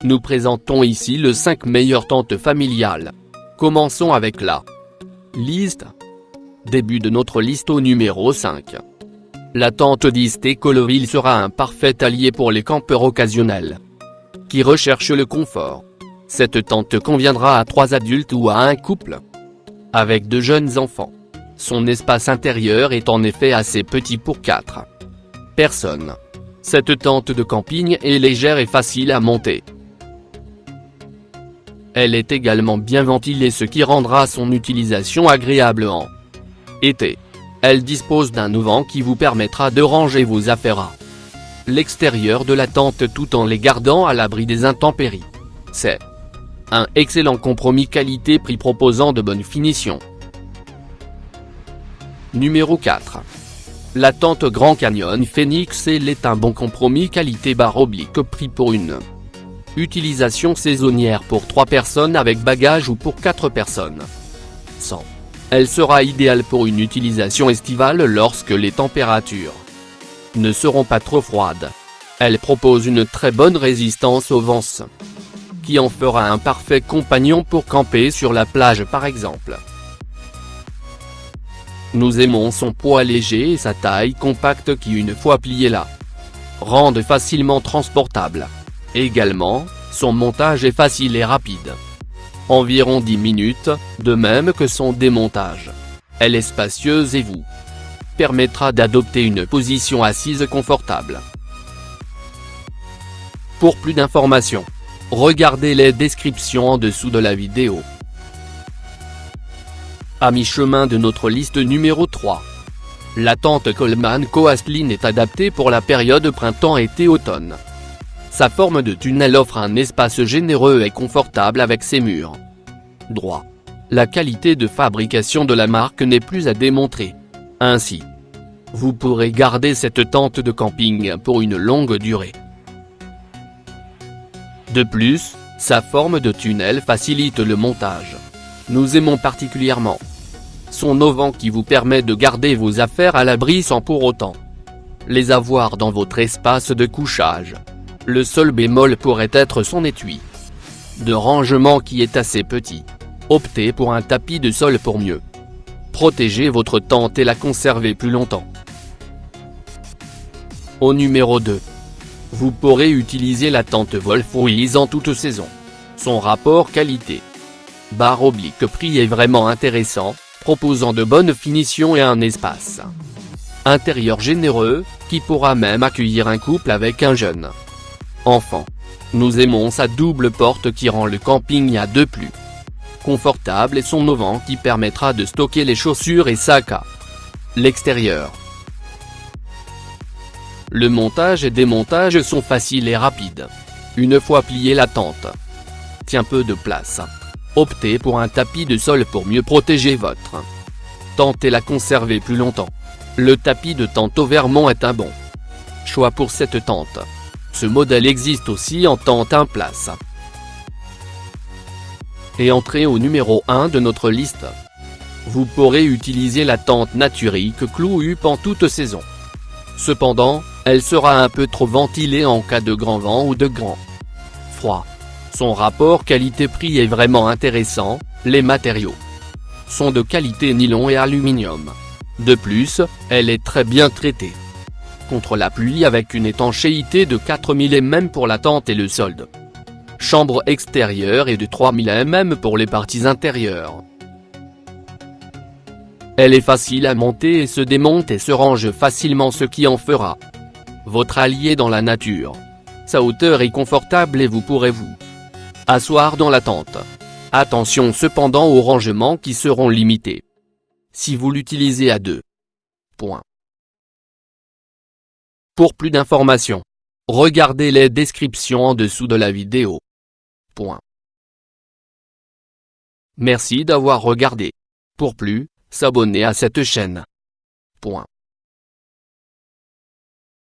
Nous présentons ici les 5 meilleures tentes familiales. Commençons avec la liste. Début de notre liste au numéro 5. La tente Dist Ecoloville sera un parfait allié pour les campeurs occasionnels qui recherchent le confort. Cette tente conviendra à 3 adultes ou à un couple avec de jeunes enfants. Son espace intérieur est en effet assez petit pour 4 personnes. Cette tente de camping est légère et facile à monter. Elle est également bien ventilée, ce qui rendra son utilisation agréable en été. Elle dispose d'un auvent qui vous permettra de ranger vos affaires à l'extérieur de la tente tout en les gardant à l'abri des intempéries. C'est un excellent compromis qualité-prix proposant de bonnes finitions. Numéro 4. La tente Grand Canyon Phoenix est un bon compromis qualité/prix pour une utilisation saisonnière pour 3 personnes avec bagages ou pour 4 personnes sans. Elle sera idéale pour une utilisation estivale lorsque les températures ne seront pas trop froides. Elle propose une très bonne résistance au vent, qui en fera un parfait compagnon pour camper sur la plage par exemple. Nous aimons son poids léger et sa taille compacte qui, une fois pliée là, rendent facilement transportable. Également, son montage est facile et rapide. Environ 10 minutes, de même que son démontage. Elle est spacieuse et vous permettra d'adopter une position assise confortable. Pour plus d'informations, regardez les descriptions en dessous de la vidéo. À mi-chemin de notre liste numéro 3. La tente Coleman Coastline est adaptée pour la période printemps-été-automne. Sa forme de tunnel offre un espace généreux et confortable avec ses murs droits. La qualité de fabrication de la marque n'est plus à démontrer. Ainsi, vous pourrez garder cette tente de camping pour une longue durée. De plus, sa forme de tunnel facilite le montage. Nous aimons particulièrement son auvent qui vous permet de garder vos affaires à l'abri sans pour autant les avoir dans votre espace de couchage. Le seul bémol pourrait être son étui de rangement qui est assez petit. Optez pour un tapis de sol pour mieux protéger votre tente et la conserver plus longtemps. Au numéro 2. Vous pourrez utiliser la tente Wolf-Ruiz en toute saison. Son rapport qualité/prix est vraiment intéressant, proposant de bonnes finitions et un espace intérieur généreux, qui pourra même accueillir un couple avec un jeune enfant. Nous aimons sa double porte qui rend le camping à 2 plus confortable et son auvent qui permettra de stocker les chaussures et sacs à l'extérieur. Le montage et démontage sont faciles et rapides. Une fois pliée, la tente tient peu de place. Optez pour un tapis de sol pour mieux protéger votre tente et la conserver plus longtemps. Le tapis de tente au Vermont est un bon choix pour cette tente. Ce modèle existe aussi en tente 1 place. Et entrez au numéro 1 de notre liste. Vous pourrez utiliser la tente Naturic Clou Up en toute saison. Cependant, elle sera un peu trop ventilée en cas de grand vent ou de grand froid. Son rapport qualité-prix est vraiment intéressant, les matériaux sont de qualité nylon et aluminium. De plus, elle est très bien traitée contre la pluie avec une étanchéité de 4 mm pour la tente et le solde. Chambre extérieure et de 3 mm pour les parties intérieures. Elle est facile à monter et se démonte et se range facilement, ce qui en fera votre allié dans la nature. Sa hauteur est confortable et vous pourrez vous asseoir dans la tente. Attention cependant aux rangements qui seront limités si vous l'utilisez à 2. Pour plus d'informations, regardez les descriptions en dessous de la vidéo. Merci d'avoir regardé. Pour plus, s'abonner à cette chaîne.